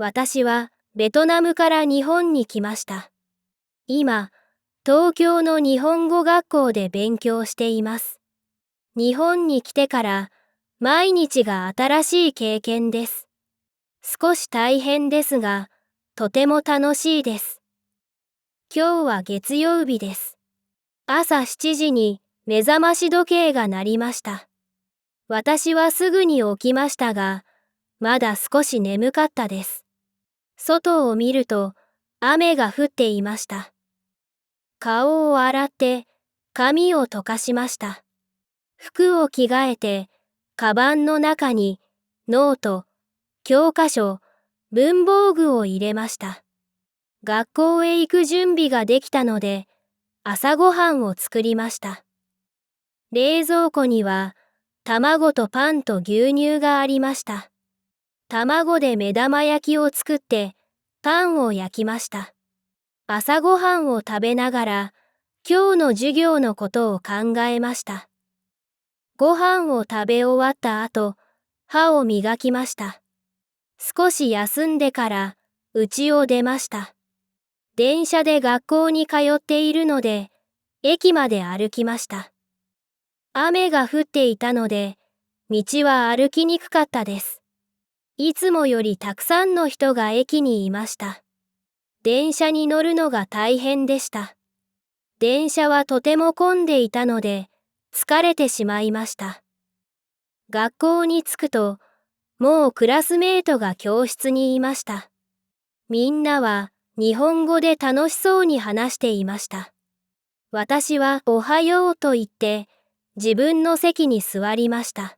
私はベトナムから日本に来ました。今、東京の日本語学校で勉強しています。日本に来てから毎日が新しい経験です。少し大変ですが、とても楽しいです。今日は月曜日です。朝7時に目覚まし時計が鳴りました。私はすぐに起きましたが、まだ少し眠かったです。外を見ると雨が降っていました。顔を洗って髪を溶かしました。服を着替えて、カバンの中にノート、教科書、文房具を入れました。学校へ行く準備ができたので、朝ごはんを作りました。冷蔵庫には卵とパンと牛乳がありました。卵で目玉焼きを作ってパンを焼きました。朝ごはんを食べながら今日の授業のことを考えました。ご飯を食べ終わった後、歯を磨きました。少し休んでから家を出ました。電車で学校に通っているので、駅まで歩きました。雨が降っていたので、道は歩きにくかったです。いつもよりたくさんの人が駅にいました。電車に乗るのが大変でした。電車はとても混んでいたので、疲れてしまいました。学校に着くと、もうクラスメートが教室にいました。みんなは日本語で楽しそうに話していました。私はおはようと言って自分の席に座りました。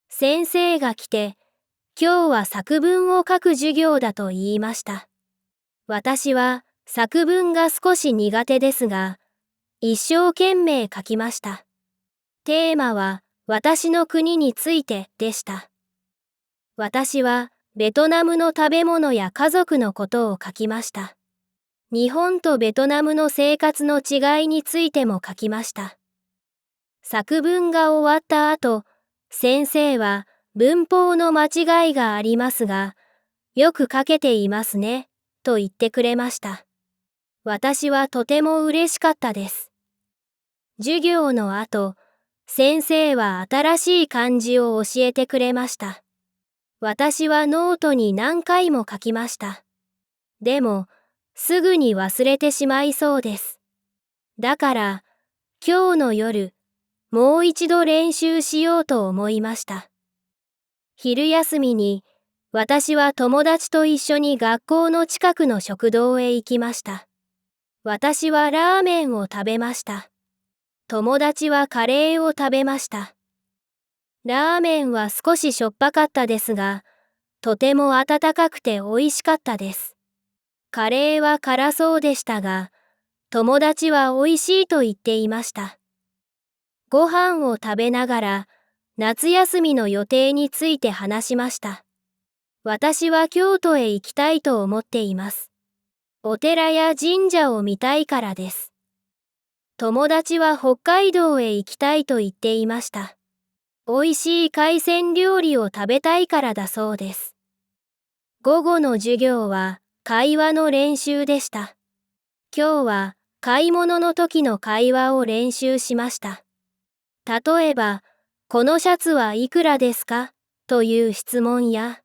先生が来て、今日は作文を書く授業だと言いました。私は作文が少し苦手ですが、一生懸命書きました。テーマは私の国についてでした。私はベトナムの食べ物や家族のことを書きました。日本とベトナムの生活の違いについても書きました。作文が終わった後、先生は文法の間違いがありますが、よく書けていますね、と言ってくれました。私はとても嬉しかったです。授業の後、先生は新しい漢字を教えてくれました。私はノートに何回も書きました。でも、すぐに忘れてしまいそうです。だから、今日の夜、もう一度練習しようと思いました。昼休みに、私は友達と一緒に学校の近くの食堂へ行きました。私はラーメンを食べました。友達はカレーを食べました。ラーメンは少ししょっぱかったですが、とても温かくて美味しかったです。カレーは辛そうでしたが、友達は美味しいと言っていました。ご飯を食べながら、夏休みの予定について話しました。私は京都へ行きたいと思っています。お寺や神社を見たいからです。友達は北海道へ行きたいと言っていました。美味しい海鮮料理を食べたいからだそうです。午後の授業は会話の練習でした。今日は買い物の時の会話を練習しました。例えば、このシャツはいくらですかという質問や、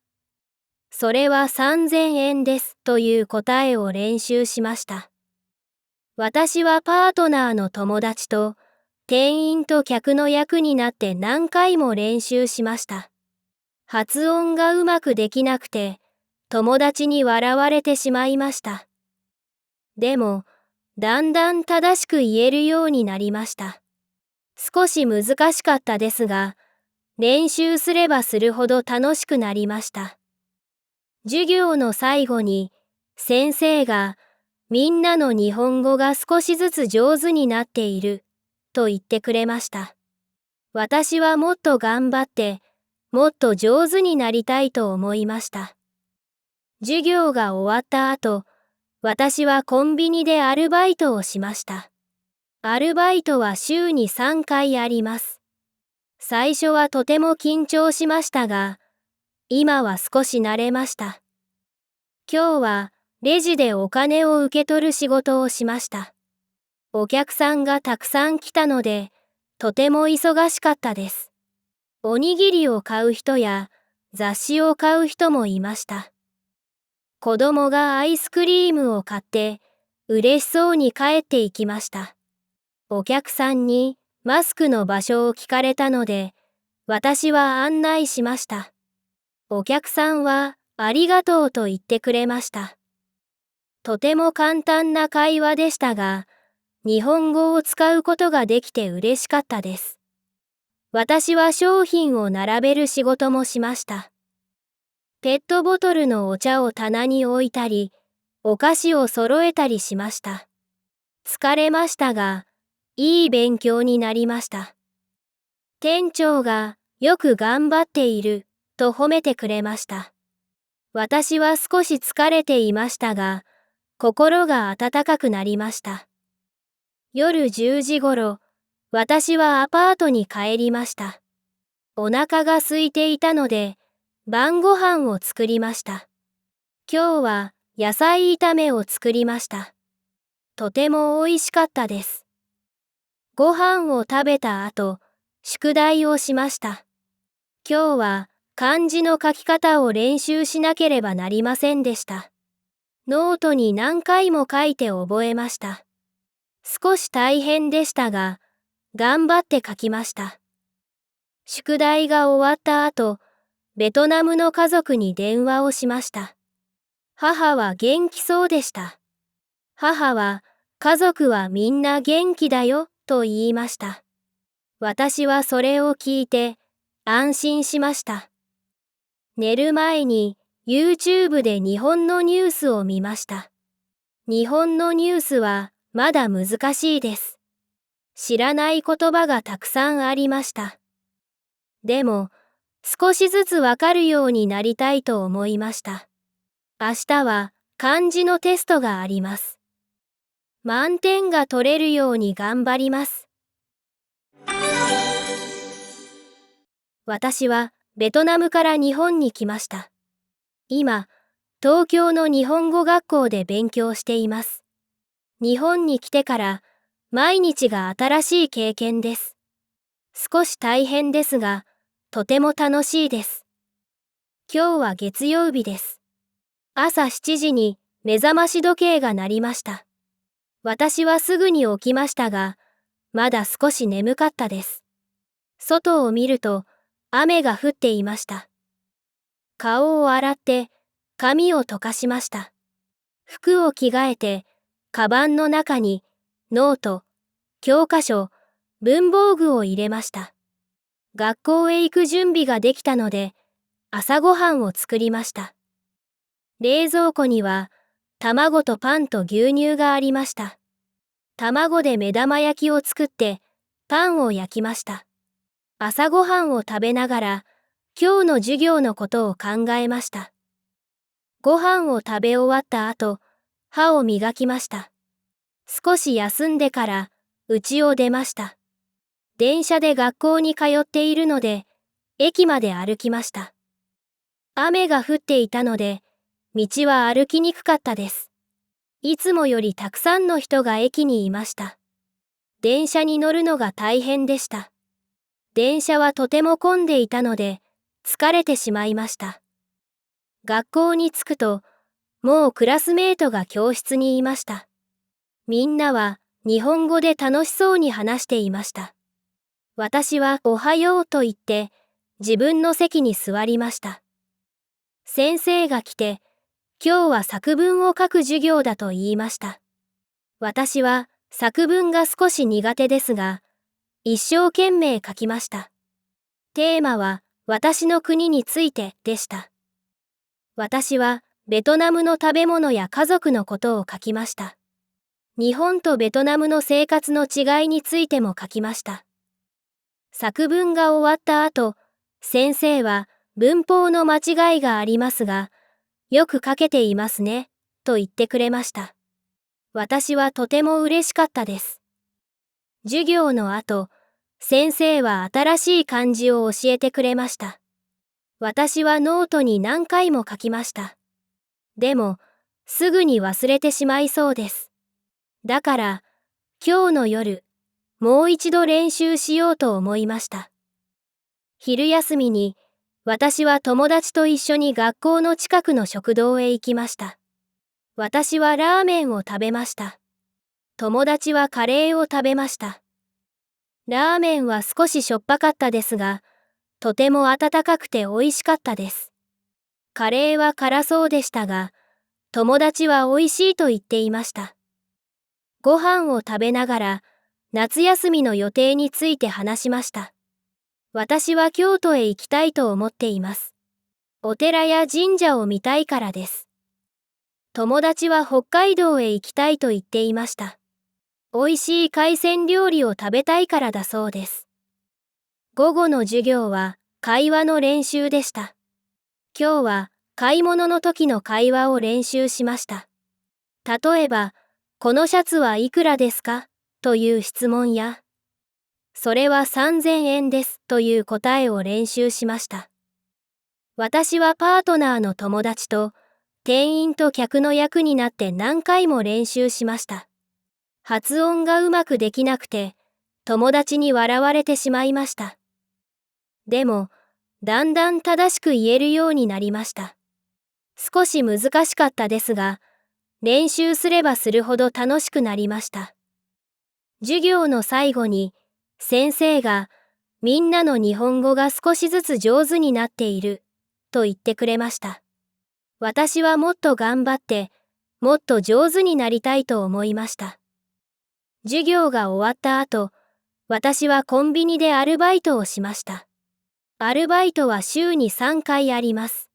それは3000円ですという答えを練習しました。私はパートナーの友達と店員と客の役になって何回も練習しました。発音がうまくできなくて友達に笑われてしまいました。でも、だんだん正しく言えるようになりました。少し難しかったですが、練習すればするほど楽しくなりました。授業の最後に先生がみんなの日本語が少しずつ上手になっていると言ってくれました。私はもっと頑張ってもっと上手になりたいと思いました。授業が終わった後、私はコンビニでアルバイトをしました。アルバイトは週に3回あります。最初はとても緊張しましたが、今は少し慣れました。今日はレジでお金を受け取る仕事をしました。お客さんがたくさん来たので、とても忙しかったです。おにぎりを買う人や雑誌を買う人もいました。子供がアイスクリームを買って嬉しそうに帰っていきました。お客さんにマスクの場所を聞かれたので、私は案内しました。お客さんはありがとうと言ってくれました。とても簡単な会話でしたが、日本語を使うことができて嬉しかったです。私は商品を並べる仕事もしました。ペットボトルのお茶を棚に置いたり、お菓子を揃えたりしました。疲れましたが、いい勉強になりました。店長がよく頑張っていると褒めてくれました。私は少し疲れていましたが、心が温かくなりました。夜10時ごろ、私はアパートに帰りました。お腹が空いていたので、晩ご飯を作りました。今日は野菜炒めを作りました。とても美味しかったです。ご飯を食べた後、宿題をしました。今日は漢字の書き方を練習しなければなりませんでした。ノートに何回も書いて覚えました。少し大変でしたが、頑張って書きました。宿題が終わった後、ベトナムの家族に電話をしました。母は元気そうでした。母は、家族はみんな元気だよと言いました。私はそれを聞いて安心しました。寝る前に YouTube で日本のニュースを見ました。日本のニュースはまだ難しいです。知らない言葉がたくさんありました。でも、少しずつわかるようになりたいと思いました。明日は漢字のテストがあります。満点が取れるように頑張ります。私はベトナムから日本に来ました。今、東京の日本語学校で勉強しています。日本に来てから毎日が新しい経験です。少し大変ですが、とても楽しいです。今日は月曜日です。朝7時に目覚まし時計が鳴りました。私はすぐに起きましたが、まだ少し眠かったです。外を見ると雨が降っていました。顔を洗って髪を溶かしました。服を着替えて、カバンの中にノート、教科書、文房具を入れました。学校へ行く準備ができたので、朝ごはんを作りました。冷蔵庫には卵とパンと牛乳がありました。卵で目玉焼きを作ってパンを焼きました。朝ごはんを食べながら今日の授業のことを考えました。ご飯を食べ終わった後、歯を磨きました。少し休んでから家を出ました。電車で学校に通っているので、駅まで歩きました。雨が降っていたので、道は歩きにくかったです。いつもよりたくさんの人が駅にいました。電車に乗るのが大変でした。電車はとても混んでいたので、疲れてしまいました。学校に着くと、もうクラスメートが教室にいました。みんなは日本語で楽しそうに話していました。私はおはようと言って自分の席に座りました。先生が来て、今日は作文を書く授業だと言いました。私は作文が少し苦手ですが、一生懸命書きました。テーマは私の国についてでした。私はベトナムの食べ物や家族のことを書きました。日本とベトナムの生活の違いについても書きました。作文が終わった後、先生は文法の間違いがありますが、よく書けていますね、と言ってくれました。私はとても嬉しかったです。授業の後、先生は新しい漢字を教えてくれました。私はノートに何回も書きました。でも、すぐに忘れてしまいそうです。だから、今日の夜、もう一度練習しようと思いました。昼休みに、私は友達と一緒に学校の近くの食堂へ行きました。私はラーメンを食べました。友達はカレーを食べました。ラーメンは少ししょっぱかったですが、とても温かくて美味しかったです。カレーは辛そうでしたが、友達は美味しいと言っていました。ご飯を食べながら、夏休みの予定について話しました。私は京都へ行きたいと思っています。お寺や神社を見たいからです。友達は北海道へ行きたいと言っていました。美味しい海鮮料理を食べたいからだそうです。午後の授業は会話の練習でした。今日は買い物の時の会話を練習しました。例えば、このシャツはいくらですかという質問や、それは3000円ですという答えを練習しました。私はパートナーの友達と店員と客の役になって何回も練習しました。発音がうまくできなくて、友達に笑われてしまいました。でも、だんだん正しく言えるようになりました。少し難しかったですが、練習すればするほど楽しくなりました。授業の最後に、先生が、みんなの日本語が少しずつ上手になっている、と言ってくれました。私はもっと頑張って、もっと上手になりたいと思いました。授業が終わった後、私はコンビニでアルバイトをしました。アルバイトは週に3回あります。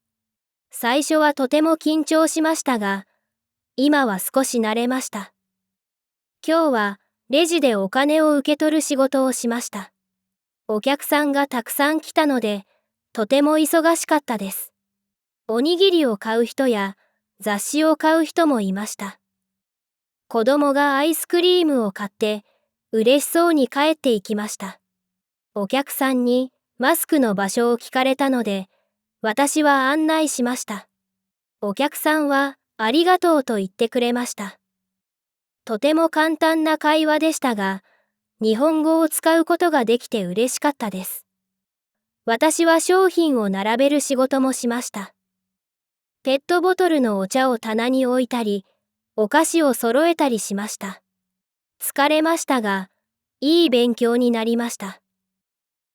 最初はとても緊張しましたが、今は少し慣れました。今日はレジでお金を受け取る仕事をしました。お客さんがたくさん来たので、とても忙しかったです。おにぎりを買う人や雑誌を買う人もいました。子供がアイスクリームを買って嬉しそうに帰っていきました。お客さんにマスクの場所を聞かれたので、私は案内しました。お客さんはありがとうと言ってくれました。とても簡単な会話でしたが、日本語を使うことができて嬉しかったです。私は商品を並べる仕事もしました。ペットボトルのお茶を棚に置いたり、お菓子を揃えたりしました。疲れましたが、いい勉強になりました。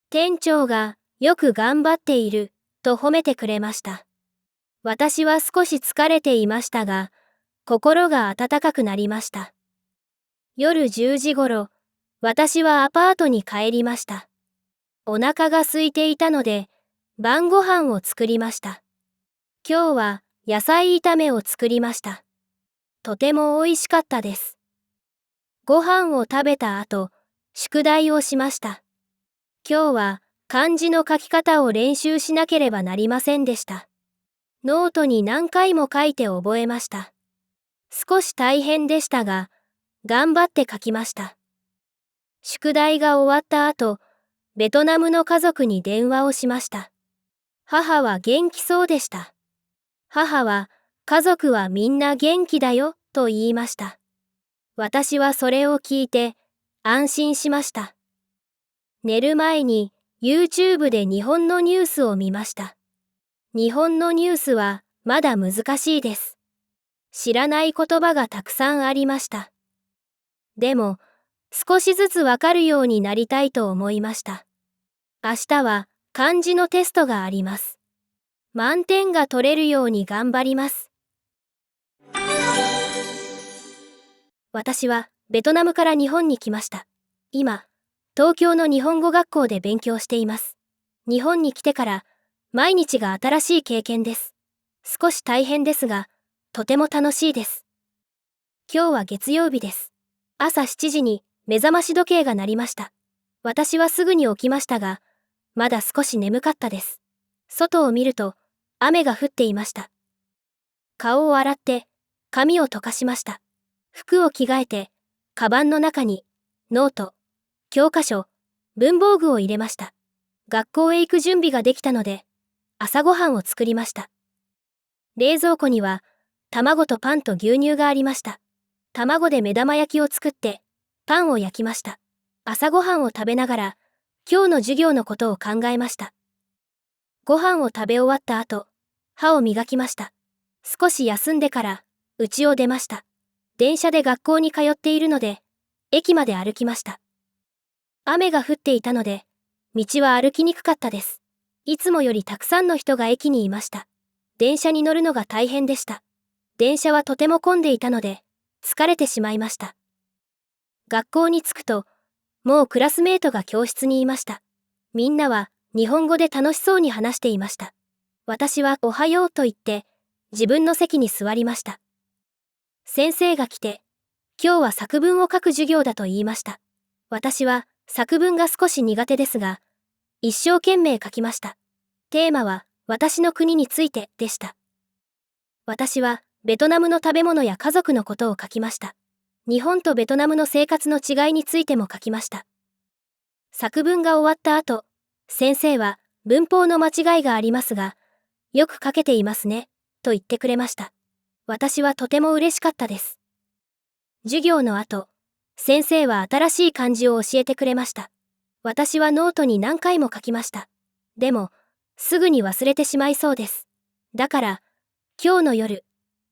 店長がよく頑張っていると褒めてくれました。私は少し疲れていましたが、心が温かくなりました。夜10時ごろ、私はアパートに帰りました。お腹が空いていたので、晩ご飯を作りました。今日は野菜炒めを作りました。とても美味しかったです。ご飯を食べた後、宿題をしました。今日は漢字の書き方を練習しなければなりませんでした。ノートに何回も書いて覚えました。少し大変でしたが、頑張って書きました。宿題が終わった後、ベトナムの家族に電話をしました。母は元気そうでした。母は、家族はみんな元気だよ、と言いました。私はそれを聞いて、安心しました。寝る前に、YouTube で日本のニュースを見ました。日本のニュースは、まだ難しいです。知らない言葉がたくさんありました。でも、少しずつわかるようになりたいと思いました。明日は、漢字のテストがあります。満点が取れるように頑張ります。私はベトナムから日本に来ました。今、東京の日本語学校で勉強しています。日本に来てから毎日が新しい経験です。少し大変ですが、とても楽しいです。今日は月曜日です。朝7時に目覚まし時計が鳴りました。私はすぐに起きましたが、まだ少し眠かったです。外を見ると雨が降っていました。顔を洗って髪を溶かしました。服を着替えて、カバンの中にノート、教科書、文房具を入れました。学校へ行く準備ができたので、朝ごはんを作りました。冷蔵庫には卵とパンと牛乳がありました。卵で目玉焼きを作って、パンを焼きました。朝ごはんを食べながら、今日の授業のことを考えました。ご飯を食べ終わった後、歯を磨きました。少し休んでから、家を出ました。電車で学校に通っているので、駅まで歩きました。雨が降っていたので、道は歩きにくかったです。いつもよりたくさんの人が駅にいました。電車に乗るのが大変でした。電車はとても混んでいたので、疲れてしまいました。学校に着くと、もうクラスメートが教室にいました。みんなは日本語で楽しそうに話していました。私はおはようと言って、自分の席に座りました。先生が来て、今日は作文を書く授業だと言いました。私は作文が少し苦手ですが、一生懸命書きました。テーマは私の国についてでした。私はベトナムの食べ物や家族のことを書きました。日本とベトナムの生活の違いについても書きました。作文が終わった後、先生は文法の間違いがありますが、よく書けていますね、と言ってくれました。私はとても嬉しかったです。授業の後、先生は新しい漢字を教えてくれました。私はノートに何回も書きました。でも、すぐに忘れてしまいそうです。だから、今日の夜、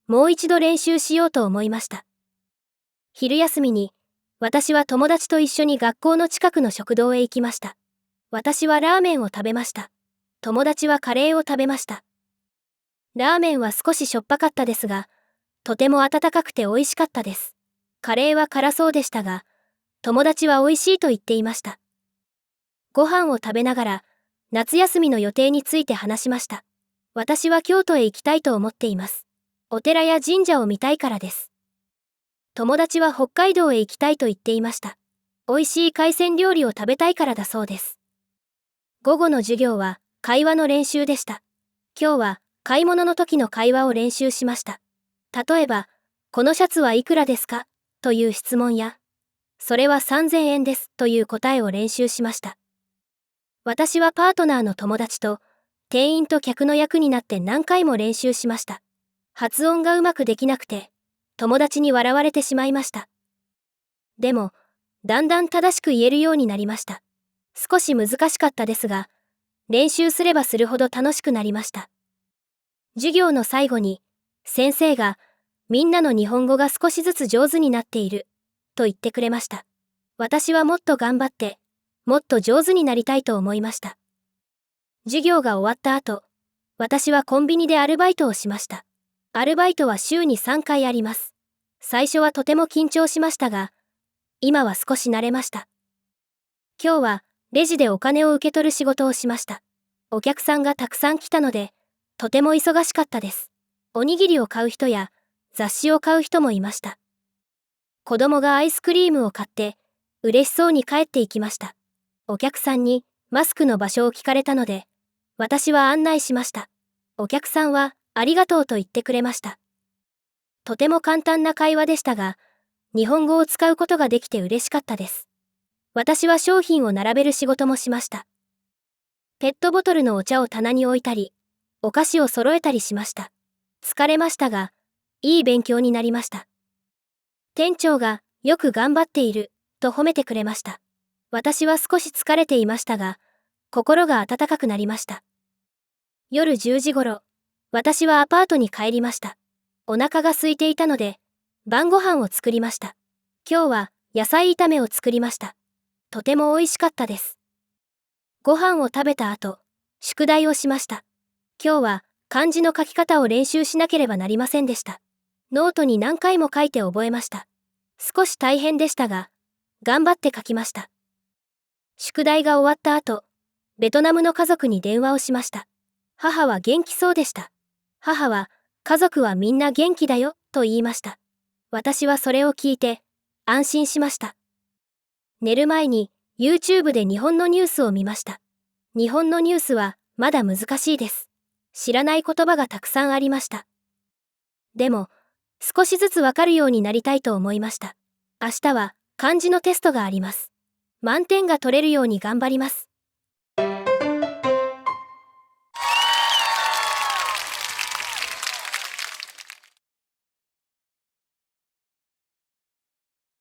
もう一度練習しようと思いました。昼休みに、私は友達と一緒に学校の近くの食堂へ行きました。私はラーメンを食べました。友達はカレーを食べました。ラーメンは少ししょっぱかったですが、とても温かくて美味しかったです。カレーは辛そうでしたが、友達は美味しいと言っていました。ご飯を食べながら、夏休みの予定について話しました。私は京都へ行きたいと思っています。お寺や神社を見たいからです。友達は北海道へ行きたいと言っていました。美味しい海鮮料理を食べたいからだそうです。午後の授業は会話の練習でした。今日は買い物の時の会話を練習しました。例えば、このシャツはいくらですかという質問や、それは3000円ですという答えを練習しました。私はパートナーの友達と店員と客の役になって何回も練習しました。発音がうまくできなくて、友達に笑われてしまいました。でも、だんだん正しく言えるようになりました。少し難しかったですが、練習すればするほど楽しくなりました。授業の最後に、先生が、みんなの日本語が少しずつ上手になっている、と言ってくれました。私はもっと頑張って、もっと上手になりたいと思いました。授業が終わった後、私はコンビニでアルバイトをしました。アルバイトは週に3回あります。最初はとても緊張しましたが、今は少し慣れました。今日はレジでお金を受け取る仕事をしました。お客さんがたくさん来たので、とても忙しかったです。おにぎりを買う人や雑誌を買う人もいました。子供がアイスクリームを買って、嬉しそうに帰っていきました。お客さんにマスクの場所を聞かれたので、私は案内しました。お客さんはありがとうと言ってくれました。とても簡単な会話でしたが、日本語を使うことができて嬉しかったです。私は商品を並べる仕事もしました。ペットボトルのお茶を棚に置いたり、お菓子を揃えたりしました。疲れましたが、いい勉強になりました。店長がよく頑張っていると褒めてくれました。私は少し疲れていましたが、心が温かくなりました。夜10時頃、私はアパートに帰りました。お腹が空いていたので、晩ご飯を作りました。今日は野菜炒めを作りました。とても美味しかったです。ご飯を食べた後、宿題をしました。今日は漢字の書き方を練習しなければなりませんでした。ノートに何回も書いて覚えました。少し大変でしたが、頑張って書きました。宿題が終わった後、ベトナムの家族に電話をしました。母は元気そうでした。母は、家族はみんな元気だよ、と言いました。私はそれを聞いて、安心しました。寝る前に、YouTube で日本のニュースを見ました。日本のニュースは、まだ難しいです。知らない言葉がたくさんありました。でも、少しずつわかるようになりたいと思いました。明日は、漢字のテストがあります。満点が取れるように頑張ります。